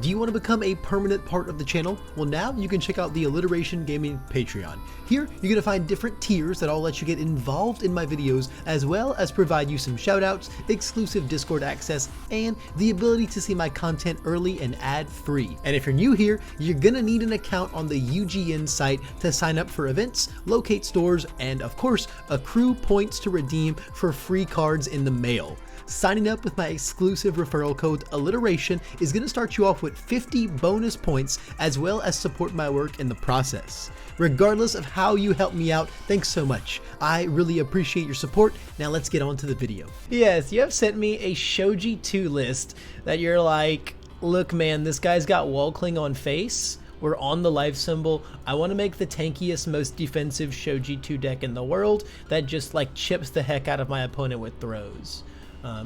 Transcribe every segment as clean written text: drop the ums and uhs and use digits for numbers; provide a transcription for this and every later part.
Do you want to become a permanent part of the channel? Well, now you can check out the Alliteration Gaming Patreon. Here, you're going to find different tiers that all let you get involved in my videos, as well as provide you some shoutouts, exclusive Discord access, and the ability to see my content early and ad-free. And if you're new here, you're going to need an account on the UGN site to sign up for events, locate stores, and of course, accrue points to redeem for free cards in the mail. Signing up with my exclusive referral code Alliteration is going to start you off with 50 bonus points, as well as support my work in the process. Regardless of how you help me out, thanks so much. I really appreciate your support. Now let's get on to the video. Yes, you have sent me a Shoji 2 list that you're like, look man, this guy's got wall cling on face. We're on the life symbol. I want to make the tankiest, most defensive Shoji 2 deck in the world that just like chips the heck out of my opponent with throws.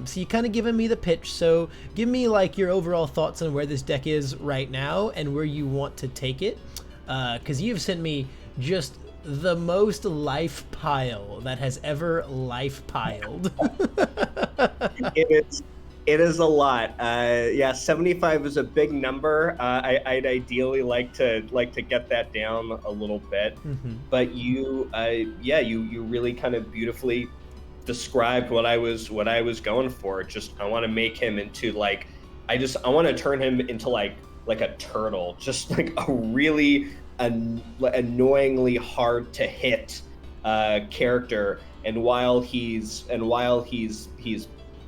So you kind of given me the pitch, so give me like your overall thoughts on where this deck is right now and where you want to take it, because you've sent me just the most life pile that has ever life piled. It is a lot. Yeah, 75 is a big number. I'd ideally like to get that down a little bit, but you really kind of beautifully described what I was going for. Just I want to make him into like I want to turn him into like a turtle, just like a really annoyingly hard to hit character. And while he's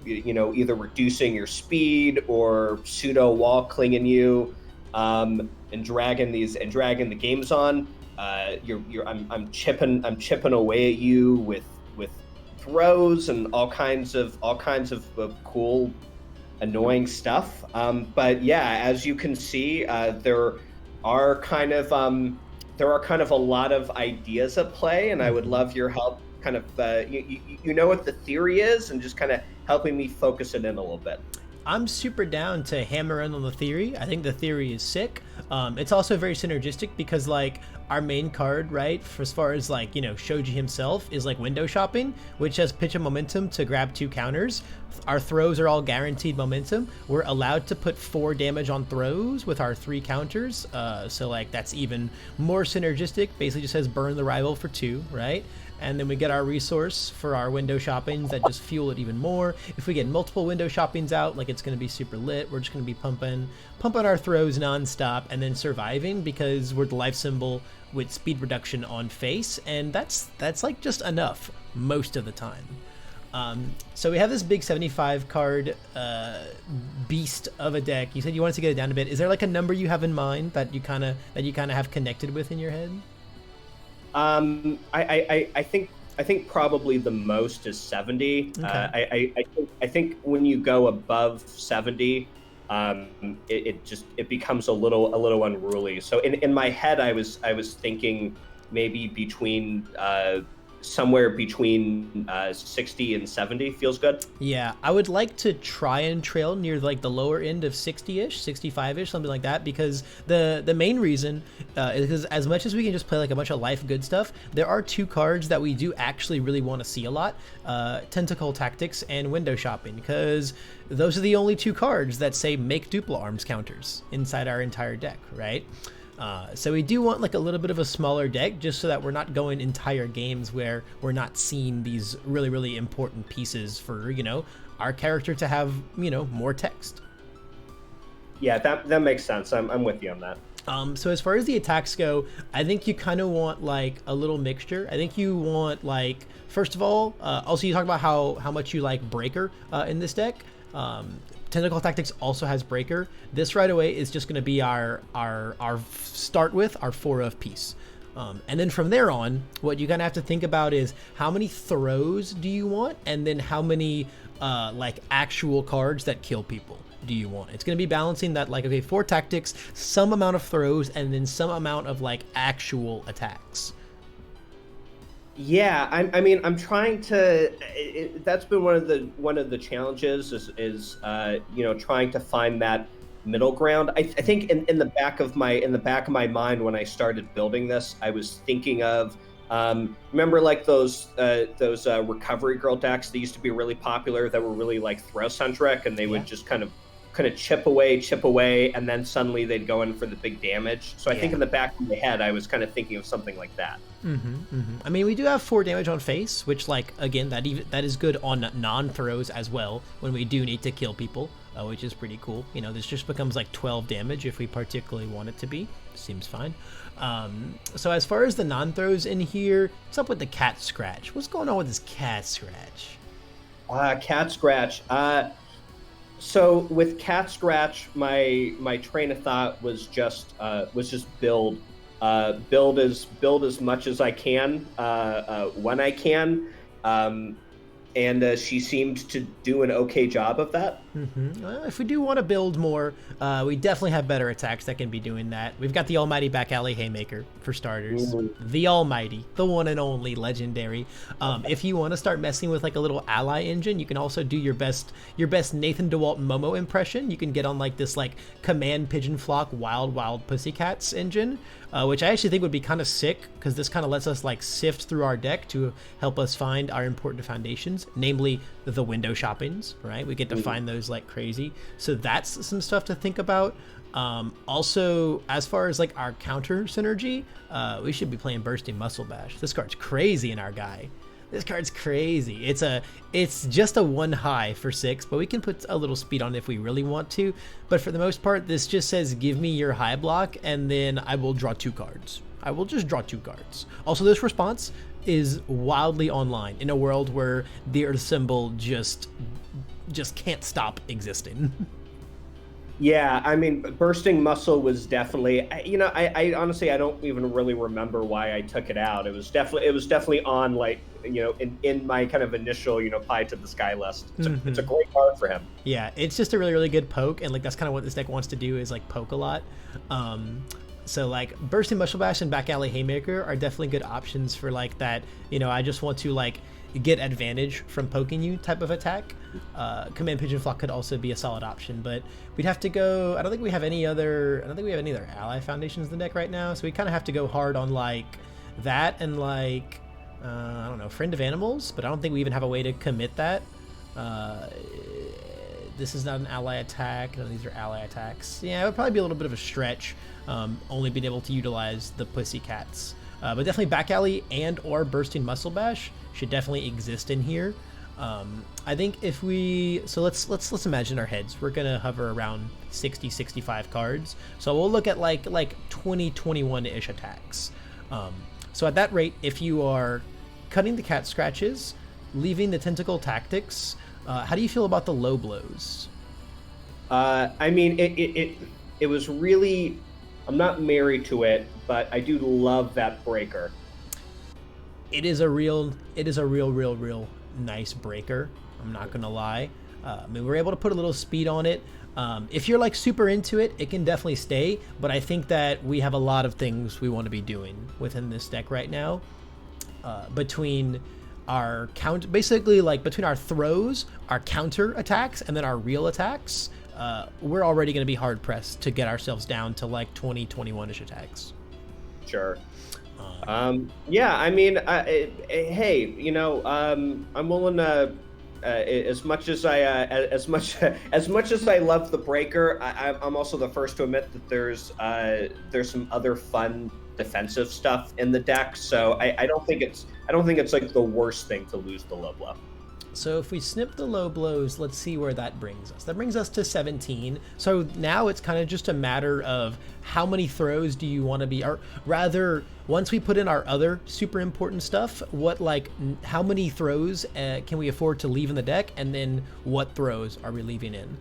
you know, either reducing your speed or pseudo wall clinging you, and dragging the games on, I'm chipping away at you with throws and all kinds of cool, annoying stuff. But yeah, as you can see, there are kind of a lot of ideas at play, and I would love your help. Kind of, you know what the theory is, and just kind of helping me focus it in a little bit. I'm super down to hammer in on the theory. I think the theory is sick. It's also very synergistic because like our main card, right, for as far as like, you know, Shoji himself is like window shopping, which has pitch and momentum to grab 2 counters. Our throws are all guaranteed momentum. We're allowed to put 4 damage on throws with our 3 counters. So like that's even more synergistic. Basically just says burn the rival for 2, right? And then we get our resource for our window shoppings that just fuel it even more. If we get multiple window shoppings out, like it's going to be super lit. We're just going to be pumping our throws nonstop and then surviving because we're the life symbol with speed reduction on face, and that's like just enough most of the time. So we have this big 75 card beast of a deck. You said you wanted to get it down a bit. Is there like a number you have in mind that you kind of have connected with in your head? I think probably the most is 70. Okay. I think when you go above 70, it becomes a little unruly. So in my head, I was thinking maybe between somewhere between 60 and 70 feels good. Yeah, I would like to try and trail near like the lower end of 60-ish, 65-ish, something like that, because the main reason is because as much as we can just play like a bunch of life good stuff, there are 2 cards that we do actually really want to see a lot, Tentacle Tactics and Window Shopping, because those are the only 2 cards that say make Dupli-Arms counters inside our entire deck, right? So we do want like a little bit of a smaller deck just so that we're not going entire games where we're not seeing these really, really important pieces for, you know, our character to have, you know, more text. Yeah, that makes sense. I'm with you on that. So as far as the attacks go, I think you kind of want like a little mixture. I think you want like, first of all, also you talk about how much you like Breaker in this deck. Tentacle Tactics also has Breaker. This right away is just going to be our start with our 4 of peace. And then from there on, what you're going to have to think about is how many throws do you want, and then how many like actual cards that kill people do you want. It's going to be balancing that, like, okay, 4 tactics, some amount of throws, and then some amount of like actual attacks. Yeah, I mean, I'm trying to. That's been one of the challenges is you know, trying to find that middle ground. I think in the back of my mind when I started building this, I was thinking of remember like those recovery girl decks that used to be really popular that were really like throw centric, and they would just kind of kind of chip away, and then suddenly they'd go in for the big damage. So I think in the back of my head, I was kind of thinking of something like that. I mean, we do have 4 damage on face, which, like, again, that is good on non-throws as well when we do need to kill people, which is pretty cool. You know, this just becomes like 12 damage if we particularly want it to be. Seems fine. So as far as the non-throws in here, what's up with the cat scratch? What's going on with this cat scratch? Cat scratch. So with cat scratch, my train of thought was just build as much as I can when I can, and she seemed to do an okay job of that. Well, if we do want to build more, we definitely have better attacks that can be doing that. We've got the almighty back alley haymaker for starters. The almighty, the one and only legendary. If you want to start messing with like a little ally engine, you can also do your best Nathan DeWalt Momo impression. You can get on like this like command pigeon flock wild pussycats engine, which I actually think would be kind of sick, because this kind of lets us like sift through our deck to help us find our important foundations, namely the window shoppings, right? We get to find those like crazy. So that's some stuff to think about. Also, as far as like our counter synergy, we should be playing Bursting Muscle Bash. This card's crazy in our guy. This card's crazy. It's just a 1 high for 6, but we can put a little speed on it if we really want to. But for the most part, this just says give me your high block, and then I will draw 2 cards. I will just draw 2 cards. Also, this response is wildly online in a world where the Earth symbol just can't stop existing. Yeah, I mean, Bursting Muscle was definitely, I honestly, I don't even really remember why I took it out. It was definitely on, like, in my kind of initial, pie to the sky list. It's a great card for him. Yeah, it's just a really, really good poke, and like that's kind of what this deck wants to do, is like poke a lot. So like Bursting Muscle Bash and Back Alley Haymaker are definitely good options for like that, I just want to like get advantage from poking you type of attack. Command Pigeon Flock could also be a solid option, but we'd have to go, I don't think we have any other ally foundations in the deck right now, so we kind of have to go hard on like that and like I don't know, Friend of Animals, but I don't think we even have a way to commit that. This is not an ally attack. None of these are ally attacks. Yeah, it would probably be a little bit of a stretch, only being able to utilize the Pussycats. But definitely Back Alley and or Bursting Muscle Bash should definitely exist in here. I think if we, so let's imagine our heads. We're gonna hover around 60-65 cards. So we'll look at like 20-21-ish attacks. So at that rate, if you are cutting the cat scratches, leaving the tentacle tactics, how do you feel about the low blows? I mean, it was really, I'm not married to it, but I do love that breaker. It is a real nice breaker. I'm not gonna lie. I mean, we're able to put a little speed on it. If you're like super into it, it can definitely stay, but I think that we have a lot of things we want to be doing within this deck right now. Between our basically like between our throws, our counter attacks, and then our real attacks, we're already going to be hard pressed to get ourselves down to like 20-21-ish attacks. Sure. Yeah, I mean, hey, I'm willing to, as much as I love the breaker, I'm also the first to admit that there's some other fun defensive stuff in the deck. So I don't think it's like the worst thing to lose the low blow. So if we snip the low blows, let's see where that brings us. That brings us to 17. So now it's kind of just a matter of how many throws do you want to be, or rather, once we put in our other super important stuff, how many throws can we afford to leave in the deck, and then what throws are we leaving in?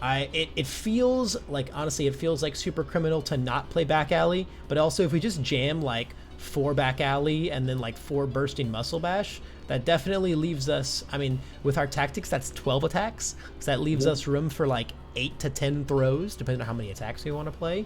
It feels like, honestly, it feels like super criminal to not play Back Alley, but also if we just jam like 4 Back Alley and then like 4 Bursting Muscle Bash, that definitely leaves us, I mean, with our tactics, that's 12 attacks. So that leaves us room for like 8 to 10 throws, depending on how many attacks we want to play.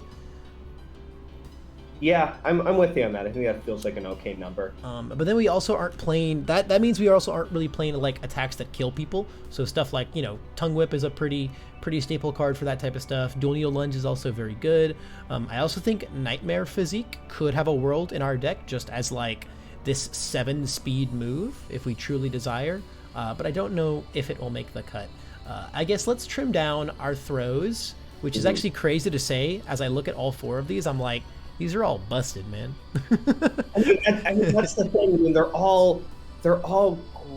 Yeah, I'm with you on that. I think that feels like an okay number. But then we also aren't playing, that means we also aren't really playing like attacks that kill people. So stuff like, Tongue Whip is a pretty staple card for that type of stuff. Dual Needle Lunge is also very good. I also think Nightmare Physique could have a world in our deck just as like this 7 speed move if we truly desire. But I don't know if it will make the cut. I guess let's trim down our throws, which is actually crazy to say. As I look at all 4 of these, I'm like, these are all busted, man. I mean, that's the thing. I mean, they're all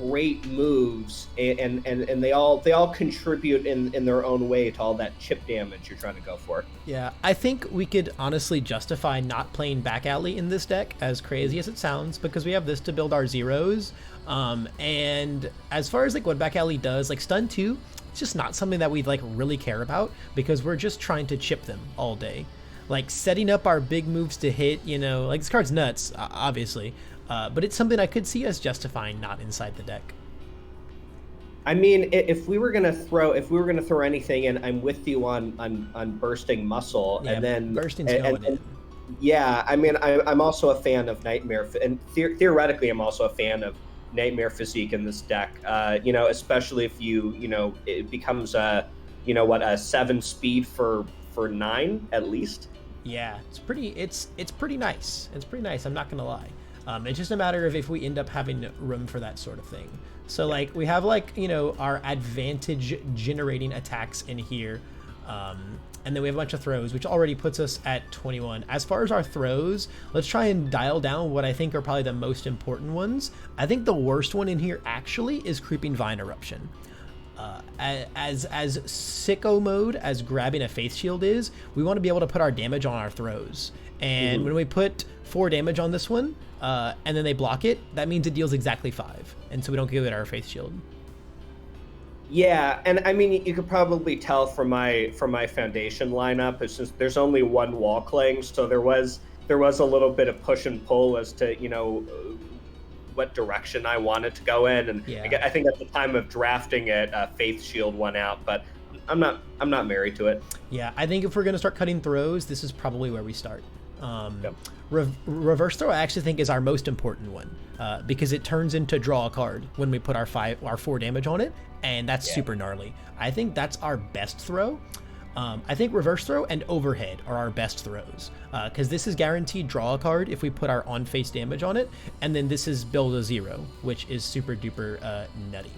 great moves, and they all contribute in their own way to all that chip damage you're trying to go for. Yeah, I think we could honestly justify not playing back alley in this deck, as crazy as it sounds, because we have this to build our zeros. And as far as like what back alley does, like stun 2, it's just not something that we like really care about, because we're just trying to chip them all day. Like setting up our big moves to hit, you know, like this card's nuts, obviously, but it's something I could see us justifying not inside the deck. I mean, if we were gonna throw anything in, I'm with you on bursting muscle, Yeah, and then bursting's going in. Yeah, I mean, I'm also a fan of Nightmare, and theoretically, I'm also a fan of Nightmare Physique in this deck. You know, especially if it becomes a 7 speed for 9 at least. Yeah, it's pretty nice. It's pretty nice. I'm not gonna lie. It's just a matter of if we end up having room for that sort of thing. So like we have like, you know, our advantage generating attacks in here. And then we have a bunch of throws, which already puts us at 21. As far as our throws, let's try and dial down what I think are probably the most important ones. I think the worst one in here actually is Creeping Vine Eruption. As sicko mode as grabbing a Faith Shield is, we want to be able to put our damage on our throws. And when we put 4 damage on this one, and then they block it, that means it deals exactly 5. And so we don't give it our Faith Shield. Yeah, and I mean, you could probably tell from my foundation lineup, it's just there's only one wall cling, so there was a little bit of push and pull as to, you know, what direction I wanted to go in, and yeah. I think at the time of drafting it, Faith Shield won out, but I'm not married to it. Yeah, I think if we're gonna start cutting throws, this is probably where we start. Yep. Reverse throw I actually think is our most important one, because it turns into draw a card when we put our 4 damage on it, and that's super gnarly. I think that's our best throw. I think reverse throw and overhead are our best throws, because this is guaranteed draw a card if we put our on face damage on it, and then this is build a 0, which is super duper nutty.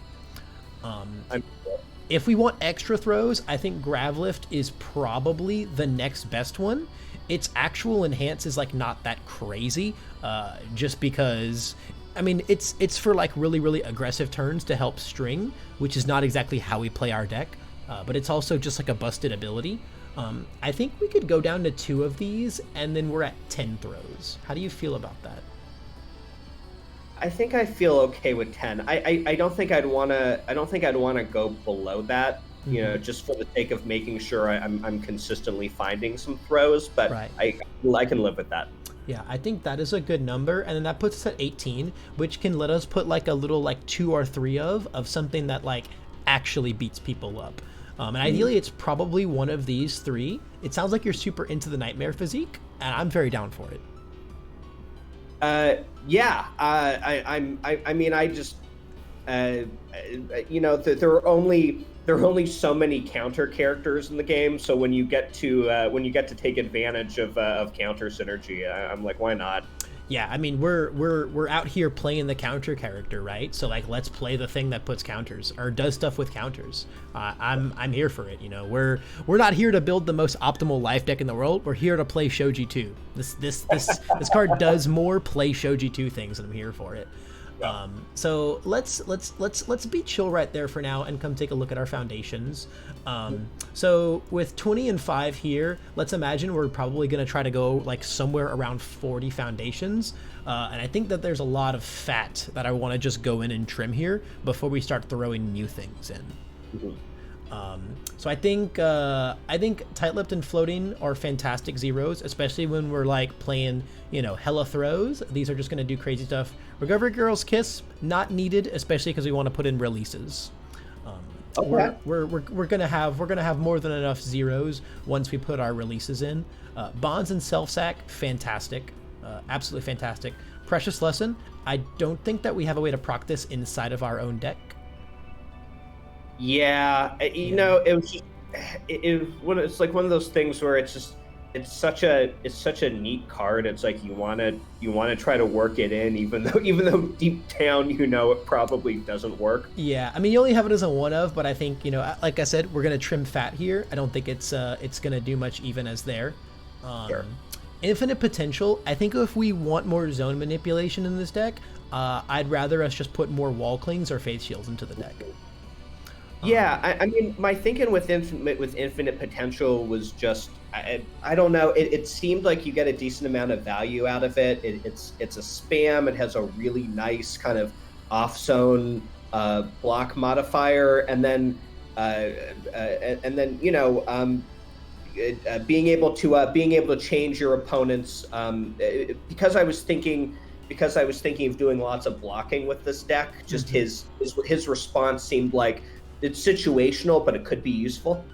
If we want extra throws, I think Gravlift is probably the next best one. Its actual enhance is like not that crazy, just because, I mean, it's for like really aggressive turns to help string, which is not exactly how we play our deck, but it's also just like a busted ability. I think we could go down to 2 of these, and then we're at 10 throws. How do you feel about that? I think I feel okay with 10. I don't think I'd wanna go below that. You know, just for the sake of making sure I'm consistently finding some throws, but right. I can live with that. Yeah, I think that is a good number, and then that puts us at 18, which can let us put like a little like 2 or 3 of something that like actually beats people up. And ideally, it's probably one of these 3. It sounds like you're super into the Nightmare Physique, and I'm very down for it. Yeah, I mean, I just, you know, there are only so many counter characters in the game, so when you get to take advantage of counter synergy, I'm like, why not? Yeah, I mean, we're out here playing the counter character, right? So like, let's play the thing that puts counters or does stuff with counters. I'm here for it. You know, we're not here to build the most optimal life deck in the world. We're here to play Shoji 2. This card does more play Shoji 2 things, and I'm here for it. Yeah. So let's be chill right there for now and come take a look at our foundations. So with 20 and 5 here, let's imagine we're probably going to try to go like somewhere around 40 foundations. And I think that there's a lot of fat that I want to just go in and trim here before we start throwing new things in. So I think tight-lipped and floating are fantastic zeros, especially when we're like playing, you know, hella throws. These are just going to do crazy stuff. Recovery Girl's Kiss, not needed, especially because we want to put in releases. Okay. We're gonna have more than enough zeros once we put our releases in. Bonds and Self-Sack, fantastic, absolutely fantastic. Precious Lesson, I don't think that we have a way to proc this inside of our own deck. Yeah, you know, it's like one of those things where it's just it's such a neat card. It's like you wanna try to work it in, even though deep down you know it probably doesn't work. Yeah, I mean, you only have it as a one of, but I think, you know, like I said, we're gonna trim fat here. I don't think it's gonna do much even as there. Sure. Infinite potential. I think if we want more zone manipulation in this deck, I'd rather us just put more wall clings or faith shields into the deck. Yeah, I mean, my thinking with infinite potential was just I don't know. It seemed like you get a decent amount of value out of it. It's a spam. It has a really nice kind of off zone block modifier, and then you know, being able to change your opponent's because I was thinking of doing lots of blocking with this deck. Just his response seemed like it's situational, but it could be useful.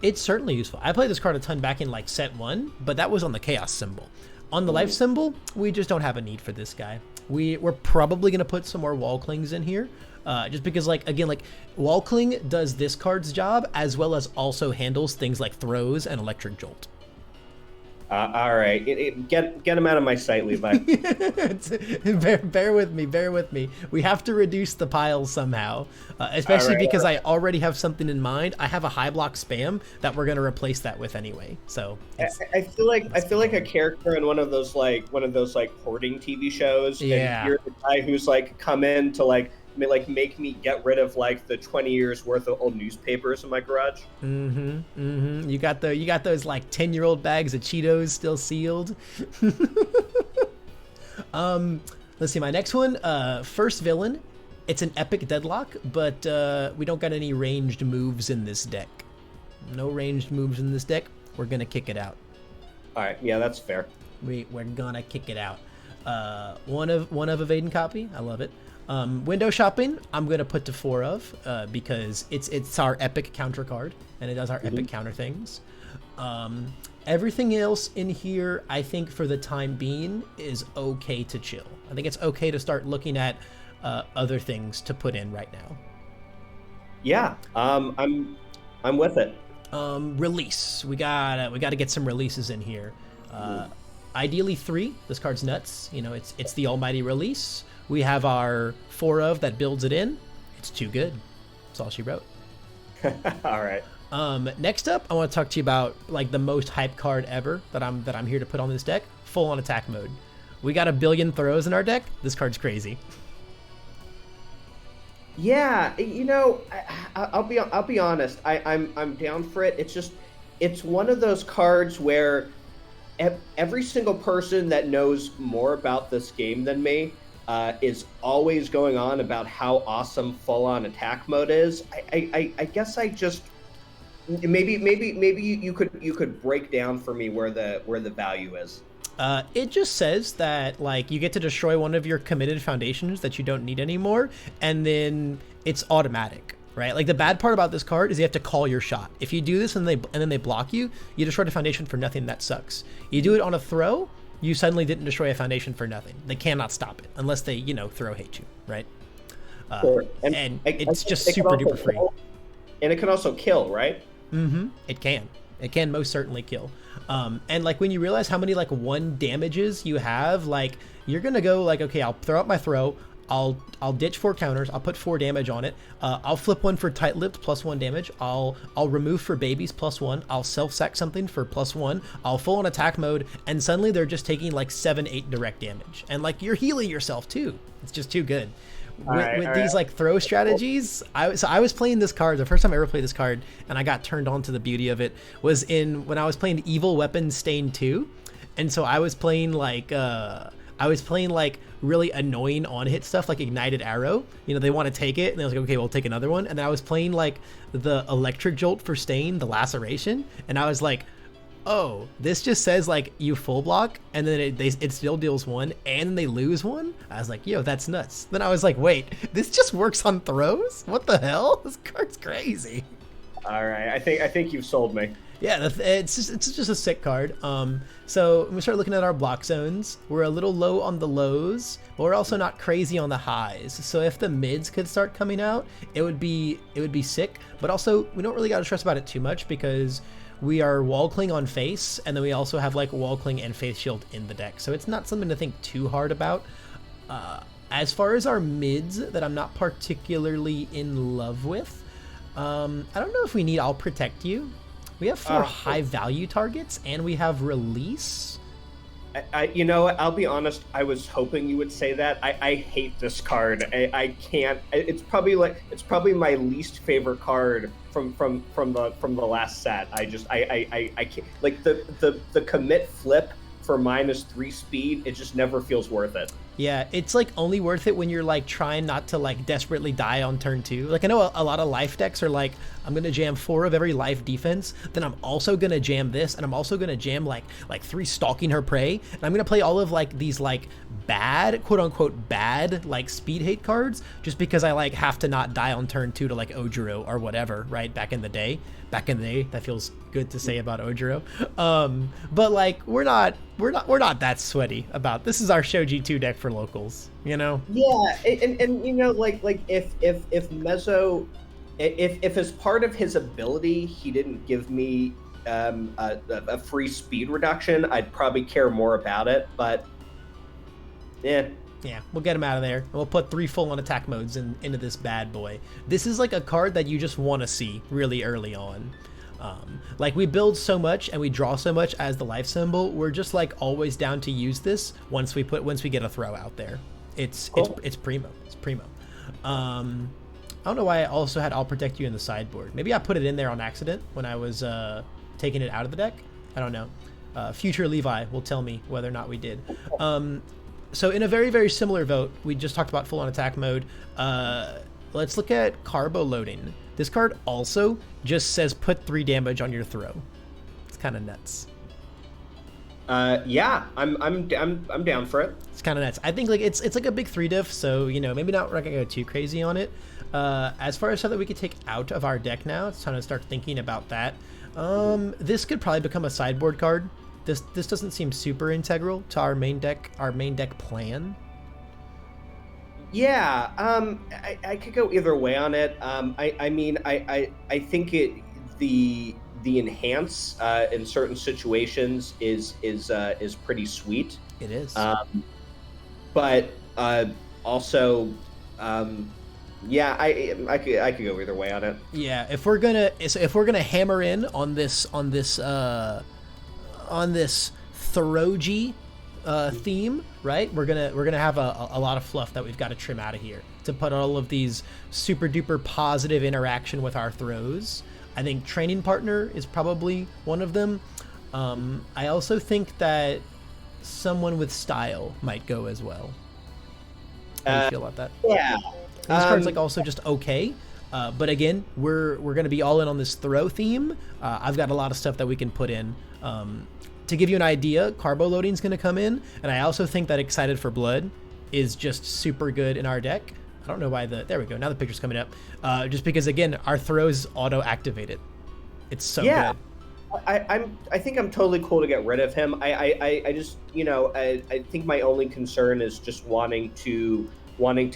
It's certainly useful. I played this card a ton back in like set 1, but that was on the chaos symbol. On the life symbol, we just don't have a need for this guy. We're probably going to put some more wall clings in here, just because, like, again, like, wall cling does this card's job as well as also handles things like throws and electric jolt. All right, get him out of my sight, Levi. bear with me. We have to reduce the piles somehow, especially because I already have something in mind. I have a high block spam that we're gonna replace that with anyway. So I feel like a character in one of those hoarding TV shows. Yeah, and you're the guy who's like come in to make me get rid of like the 20 years worth of old newspapers in my garage. You got those like 10-year-old bags of Cheetos still sealed. Let's see, my next one, first villain. It's an epic deadlock, but we don't got any ranged moves in this deck. No ranged moves in this deck. We're gonna kick it out. All right, yeah, that's fair. We're gonna kick it out. One of evade copy. I love it. Window shopping, I'm gonna put to 4 of because it's our epic counter card and it does our epic counter things. Everything else in here, I think for the time being, is okay to chill. I think it's okay to start looking at other things to put in right now. Yeah, I'm with it. Release. We gotta get some releases in here. Ideally 3. This card's nuts. You know, it's the almighty release. We have our 4 of that builds it in. It's too good. That's all she wrote. All right. Next up, I want to talk to you about like the most hype card ever that I'm here to put on this deck. Full on attack mode. We got a billion throws in our deck. This card's crazy. Yeah, you know, I'll be honest. I'm down for it. It's one of those cards where every single person that knows more about this game than me is always going on about how awesome full-on attack mode is. I guess I just maybe you could break down for me where the value is. It just says that like you get to destroy one of your committed foundations that you don't need anymore, and then it's automatic, right? Like the bad part about this card is you have to call your shot. If you do this and then they block you, you destroy the foundation for nothing. That sucks. You do it on a throw, you suddenly didn't destroy a foundation for nothing. They cannot stop it unless they, you know, throw hate you, right? Sure. And it's just super duper free. And it can also kill, right? It can. It can most certainly kill. And like when you realize how many like 1 damages you have, like you're gonna go like, okay, I'll throw out my throw. I'll ditch 4 counters. I'll put 4 damage on it. I'll flip 1 for tight-lipped +1 damage. I'll remove for babies +1. I'll self-sack something for +1. I'll full on attack mode, and suddenly they're just taking like 7-8 direct damage, and like you're healing yourself too. It's just too good. With these like throw strategies, I was playing this card. The first time I ever played this card, and I got turned on to the beauty of it, was when I was playing Evil Weapons Stain 2, and so I was playing like really annoying on-hit stuff like Ignited Arrow. You know, they want to take it, and I was like, okay, we'll take another one. And then I was playing like the Electric Jolt for Stain, the Laceration, and I was like, oh, this just says like you full block, and then it still deals 1, and they lose 1. I was like, yo, that's nuts. Then I was like, wait, this just works on throws? What the hell? This card's crazy. All right, I think you've sold me. Yeah, it's just a sick card. So when we start looking at our block zones, we're a little low on the lows, but we're also not crazy on the highs. So if the mids could start coming out, it would be sick. But also, we don't really got to stress about it too much because we are Wall Cling on face, and then we also have like Wall Cling and Faith Shield in the deck. So it's not something to think too hard about. As far as our mids that I'm not particularly in love with, I don't know if we need I'll Protect You. We have 4 high value targets, and we have Release. You know what? I'll be honest. I was hoping you would say that. I hate this card. I can't. It's probably my least favorite card from the last set. I can't, like the commit flip for -3 speed. It just never feels worth it. Yeah, it's like only worth it when you're like trying not to like desperately die on turn 2. Like I know a lot of life decks are like, I'm gonna jam 4 of every life defense, then I'm also gonna jam this, and I'm also gonna jam like 3 Stalking Her Prey, and I'm gonna play all of like these like bad, quote unquote bad, like speed hate cards, just because I like have to not die on turn 2 to like Ojiro or whatever, right? Back in the day, that feels good to say about Ojiro. But like we're not that sweaty about this. Is our Shoji 2 deck for locals, you know? Yeah, and you know, like if Mezo, if as part of his ability he didn't give me a free speed reduction, I'd probably care more about it. But yeah, we'll get him out of there, and we'll put 3 full-on attack modes into this bad boy. This is like a card that you just want to see really early on. Like we build so much and we draw so much as the life symbol, we're just like always down to use this once we get a throw out there. It's primo. I don't know why I also had I'll Protect You in the sideboard. Maybe I put it in there on accident when I was taking it out of the deck. I don't know. Future Levi will tell me whether or not we did. So in a very, very similar vote, we just talked about full-on attack mode. Let's look at Carbo Loading. This card also just says put 3 damage on your throw. It's kind of nuts. Yeah, I'm down for it. It's kind of nuts. I think like it's like a big 3 diff, so you know maybe we're not gonna go too crazy on it. As far as stuff that we could take out of our deck now, it's time to start thinking about that. This could probably become a sideboard card. This doesn't seem super integral to our main deck plan. Yeah, I could go either way on it. I mean, I think the enhance in certain situations is pretty sweet. It is. But also, yeah, I could go either way on it. Yeah, if we're gonna hammer in on this Throji theme, right? We're gonna have a lot of fluff that we've got to trim out of here to put all of these super duper positive interaction with our throws. I think Training Partner is probably one of them. I also think that Someone with Style might go as well. How do you feel about that? Yeah. This card's like also just okay. But again, we're gonna be all in on this throw theme. I've got a lot of stuff that we can put in. To give you an idea, Carbo Loading is going to come in, and I also think that Excited for Blood is just super good in our deck. I don't know why there we go, now the picture's coming up. Just because, again, our throws auto-activated. It's so good. I think I'm totally cool to get rid of him. I just, you know, I think my only concern is just wanting to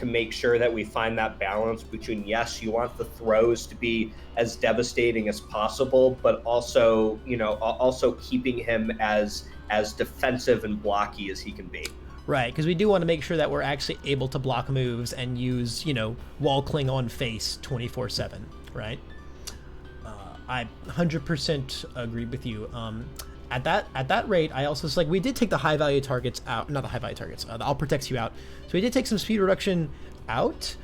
make sure that we find that balance between, yes, you want the throws to be as devastating as possible, but also, you know, also keeping him as defensive and blocky as he can be. Right, because we do want to make sure that we're actually able to block moves and use, you know, Wall Cling on face 24/7, right? I 100% agree with you. At that rate, I also like we did take the high value targets out, not the high value targets. The All Protects You out, so we did take some speed reduction out.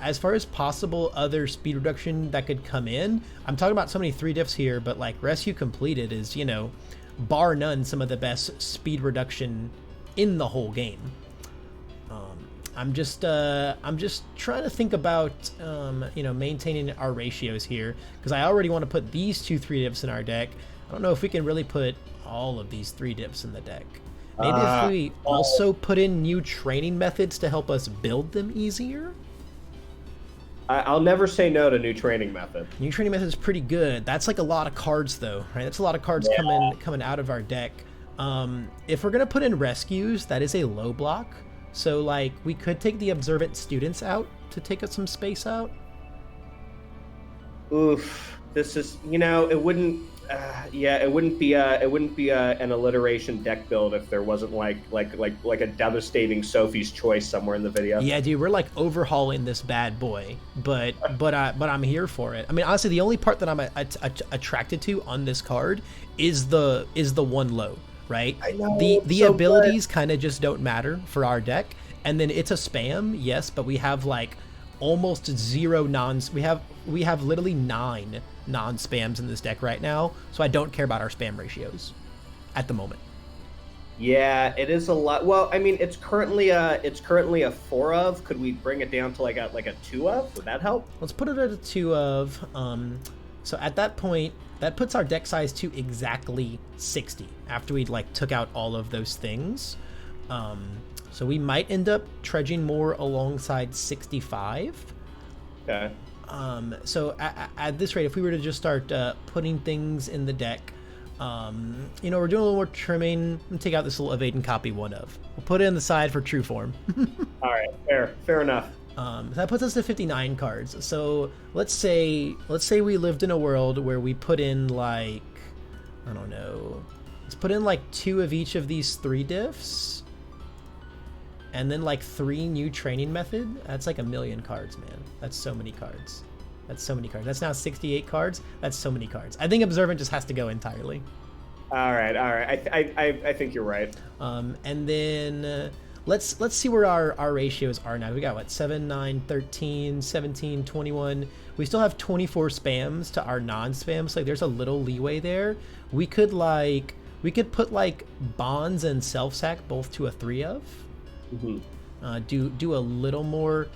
As far as possible other speed reduction that could come in, I'm talking about so many 3 diffs here, but like Rescue Completed is, you know, bar none some of the best speed reduction in the whole game. I'm just trying to think about you know, maintaining our ratios here, because I already want to put these 2 3 diffs in our deck. I don't know if we can really put all of these 3 diffs in the deck. Maybe if we also put in new training methods to help us build them easier. I'll never say no to new training method. New training method is pretty good. That's like a lot of cards though, right? That's a lot of cards coming out of our deck. If we're gonna put in rescues, that is a low block. So like we could take the Observant Students out to take us some space out. Oof. This is, you know, it wouldn't. Yeah, it wouldn't be an alliteration deck build if there wasn't like a devastating Sophie's Choice somewhere in the video. Yeah, dude, we're like overhauling this bad boy, but I'm here for it. I mean, honestly, the only part that I'm attracted to on this card is the one low, right? I know, the so abilities kind of just don't matter for our deck, and then it's a spam, yes, but we have like almost zero nons. We have literally 9 non-spams in this deck right now, so I don't care about our spam ratios at the moment. Yeah, it is a lot. Well, I mean, it's currently a 4 of. Could we bring it down to like a 2 of? Would that help? Let's put it at a 2 of. So at that point, that puts our deck size to exactly 60 after we like took out all of those things. So we might end up trudging more alongside 65. Okay. So at this rate, if we were to just start putting things in the deck, you know, we're doing a little more trimming. I'm gonna take out this little evade and copy 1 of. We'll put it in the side for true form. All right, fair enough. So that puts us to 59 cards. So let's say we lived in a world where we put in like, I don't know, let's put in like 2 of each of these 3 diffs, and then like 3 new training method. That's like 1,000,000 cards, man. That's so many cards. That's so many cards. That's now 68 cards. That's so many cards. I think Observant just has to go entirely. All right. I think you're right. And then let's see where our ratios are now. We got what, 7, 9, 13, 17, 21. We still have 24 spams to our non-spams. Like there's a little leeway there. We could put like bonds and self-sack both to a 3 of. Mm-hmm. Do a little more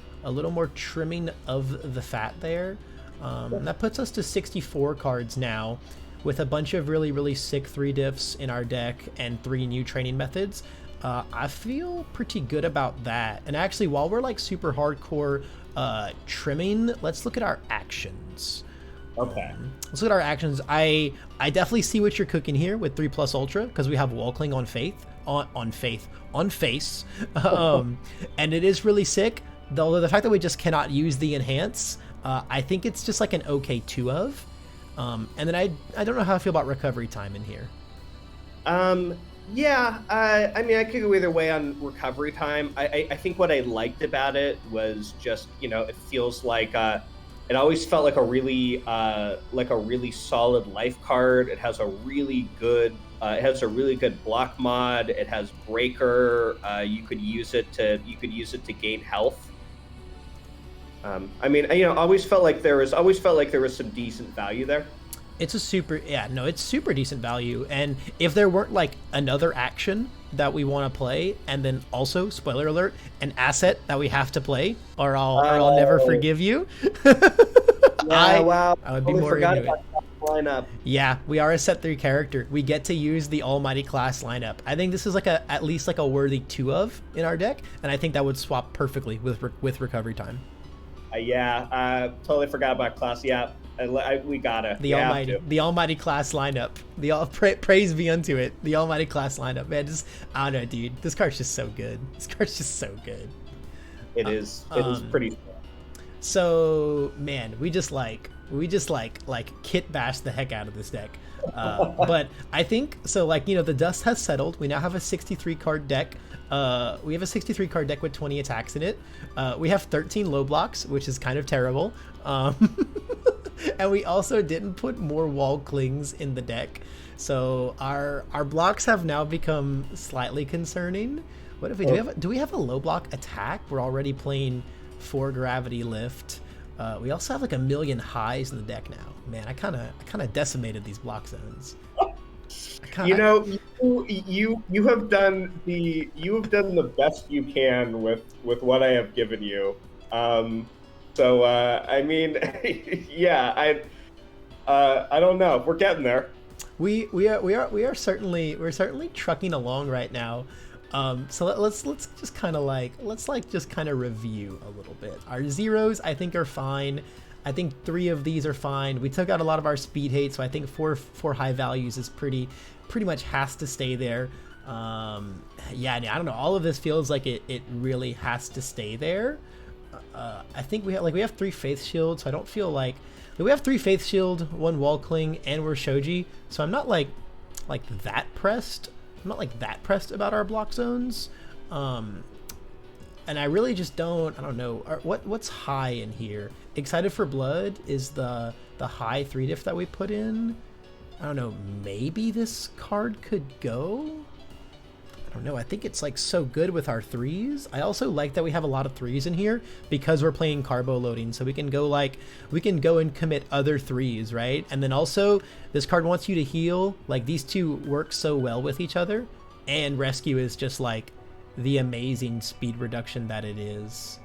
trimming of the fat there. That puts us to 64 cards now, with a bunch of really sick 3 diffs in our deck and 3 new training methods. I feel pretty good about that. And actually, while we're like super hardcore trimming, let's look at our actions. Okay. Let's look at our actions. I definitely see what you're cooking here with 3+ Ultra, because we have Wall Cling on face. And it is really sick. Though the fact that we just cannot use the enhance, I think it's just like an okay 2 of. And then I don't know how I feel about recovery time in here. Yeah, I mean, I could go either way on recovery time. I think what I liked about it was just, you know, it feels like it always felt like a really solid life card. It has a really good block mod. It has breaker. You could use it to gain health. I mean, you know, always felt like there was some decent value there. It's super decent value. And if there weren't like another action that we want to play, and then also, spoiler alert, an asset that we have to play, or I'll never forgive you. Wow. I would be more into it. Lineup. Yeah, we are a set 3 character. We get to use the Almighty class lineup. I think this is like at least like a worthy 2 of in our deck, and I think that would swap perfectly with recovery time. Totally forgot about class. Yeah, we gotta. The Almighty class lineup. Praise be unto it. The Almighty class lineup, man. Just, I don't know, dude. This card's just so good. It is pretty. So, man, we just kit bash the heck out of this deck. But I think so. Like, you know, the dust has settled. We now have a 63 card deck. We have a 63 card deck with 20 attacks in it. We have 13 low blocks, which is kind of terrible. And we also didn't put more wall clings in the deck. So our blocks have now become slightly concerning. What if we do we have a low block attack? We're already playing 4 gravity lift. We also have like 1,000,000 highs in the deck now. Man, I kind of decimated these block zones. You know, you have done the best you can with what I have given you. So I mean, yeah, I don't know. We're getting there. We are certainly trucking along right now. So let's just kind of review a little bit. Our zeros, I think, are fine. I think 3 of these are fine. We took out a lot of our speed hate, so I think 4 high values is pretty much has to stay there. Yeah, I don't know. All of this feels like it really has to stay there. I think we have 3 faith shields, so I don't feel like We have 3 Faith Shield, 1 Wall Cling, and we're Shoji, so I'm not like that pressed. I'm not like that pressed about our block zones. And I really just don't, I don't know, what's high in here? Excited for Blood is the high 3 diff that we put in. I don't know, maybe this card could go? I don't know, I think it's like so good with our 3s. I also like that we have a lot of 3s in here because we're playing carbo loading, so we can go and commit other 3s, right? And then also, this card wants you to heal. Like, these two work so well with each other, and Rescue is just like the amazing speed reduction that it is.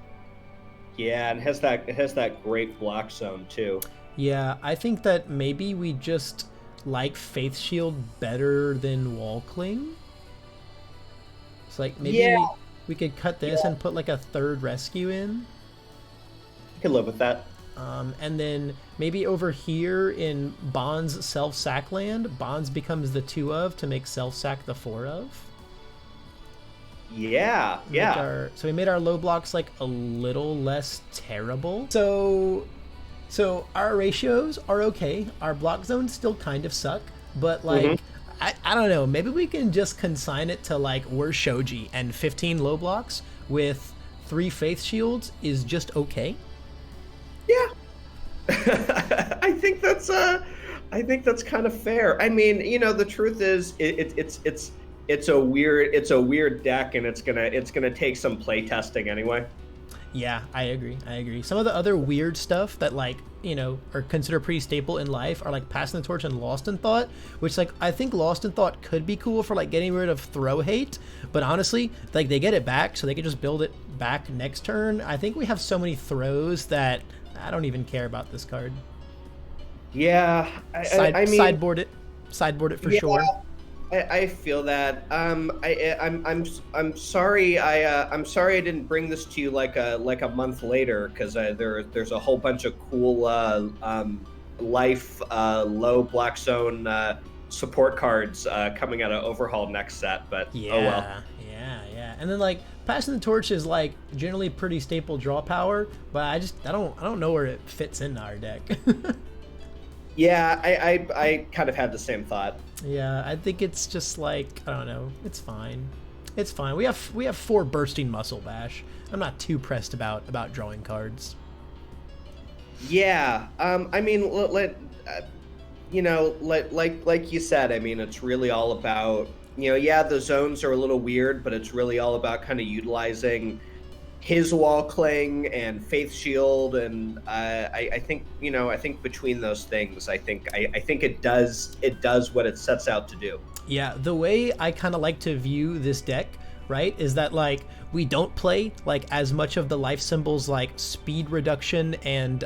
Yeah, and it has that great block zone too. Yeah, I think that maybe we just like Faith Shield better than Wall Cling. It's like maybe we could cut this and put like a 3rd Rescue in. I can live with that. And then maybe over here in Bond's self-sack land, Bonds becomes the 2 of to make self-sack the 4 of. Yeah, So we made our low blocks like a little less terrible. So our ratios are okay. Our block zones still kind of suck, but like I don't know. Maybe we can just consign it to like we're Shoji and 15 low blocks with 3 Faith Shields is just okay. Yeah, I think that's kind of fair. I mean, you know, the truth is it's a weird deck, and it's gonna take some play testing anyway. Yeah, I agree. Some of the other weird stuff that, like, you know, are considered pretty staple in life are like Passing the Torch and Lost in Thought, which, like, I think Lost in Thought could be cool for like getting rid of throw hate, but honestly, like, they get it back, so they can just build it back next turn. I think we have so many throws that I don't even care about this card. Yeah, I mean, sideboard it for sure. I feel that. I'm sorry. I'm sorry I didn't bring this to you like a month later, because there's a whole bunch of cool life low black zone support cards coming out of Overhaul next set. But yeah, oh well. Yeah. And then like Passing the Torch is like generally pretty staple draw power, but I don't know where it fits into our deck. Yeah, I kind of had the same thought. Yeah, I think it's just like, I don't know, it's fine. It's fine. We have 4 Bursting Muscle Bash. I'm not too pressed about drawing cards. Yeah, I mean, you know, like you said, I mean, it's really all about, you know, yeah, the zones are a little weird, but it's really all about kind of utilizing his Wall Cling and Faith Shield, and I think, you know, I think between those things, I think it does what it sets out to do. Yeah, the way I kind of like to view this deck, right, is that like we don't play like as much of the life symbols like speed reduction and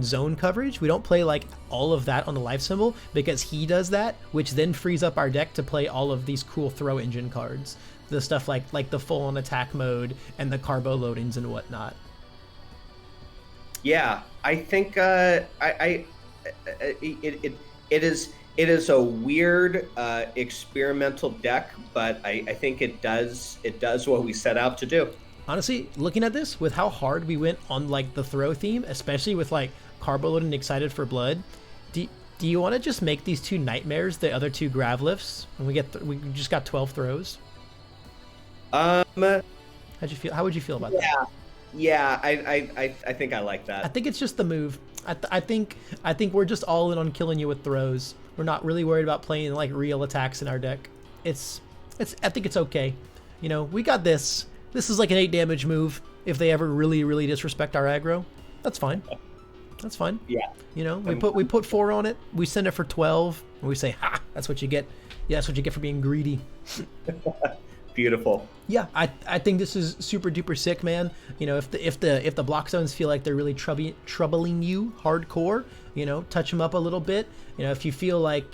zone coverage. We don't play like all of that on the life symbol because he does that, which then frees up our deck to play all of these cool throw engine cards. The stuff like the full on attack mode and the carbo loadings and whatnot. Yeah, I think it is a weird experimental deck, but I think it does what we set out to do. Honestly, looking at this with how hard we went on like the throw theme, especially with like carbo load and Excited for Blood, do you want to just make these 2 nightmares the other 2 grav lifts, and we just got 12 throws? How'd you feel? How would you feel about that? Yeah, I think I like that. I think it's just the move. I think we're just all in on killing you with throws. We're not really worried about playing like real attacks in our deck. I think it's okay. You know, we got this. This is like an 8 damage move. If they ever really disrespect our aggro, that's fine. That's fine. Yeah. You know, we put 4 on it. We send it for 12, and we say, "Ha! That's what you get. Yeah, that's what you get for being greedy." Beautiful. Yeah, I think this is super duper sick, man. You know, if the block zones feel like they're really troubling you hardcore, you know, touch them up a little bit. You know, if you feel like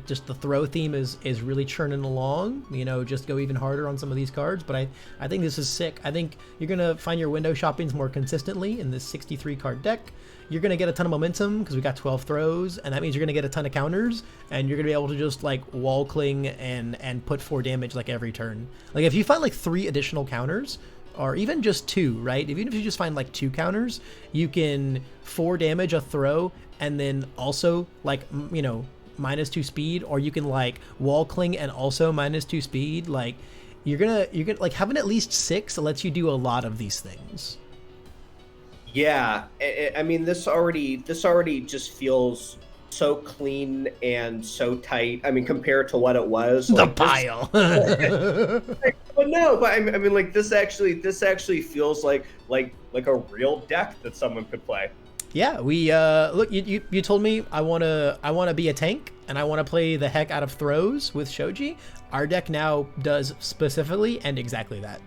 just the throw theme is really churning along, you know, just go even harder on some of these cards. But I think this is sick. I think you're gonna find your window shoppings more consistently in this 63 card deck. You're gonna get a ton of momentum because we got 12 throws, and that means you're gonna get a ton of counters, and you're gonna be able to just like Wall Cling and put 4 damage like every turn. Like if you find like 3 additional counters, or even just 2, right? Even if you just find like 2 counters, you can 4 damage a throw and then also like, you know, -2 speed, or you can like wall cling and also -2 speed. Like you're gonna like having at least 6 lets you do a lot of these things. Yeah, I mean, this already just feels so clean and so tight. I mean, compared to what it was. The Like, pile. But no, but I mean, like this actually feels like a real deck that someone could play. Yeah, we look. You told me I wanna be a tank and I wanna play the heck out of throws with Shoji. Our deck now does specifically and exactly that.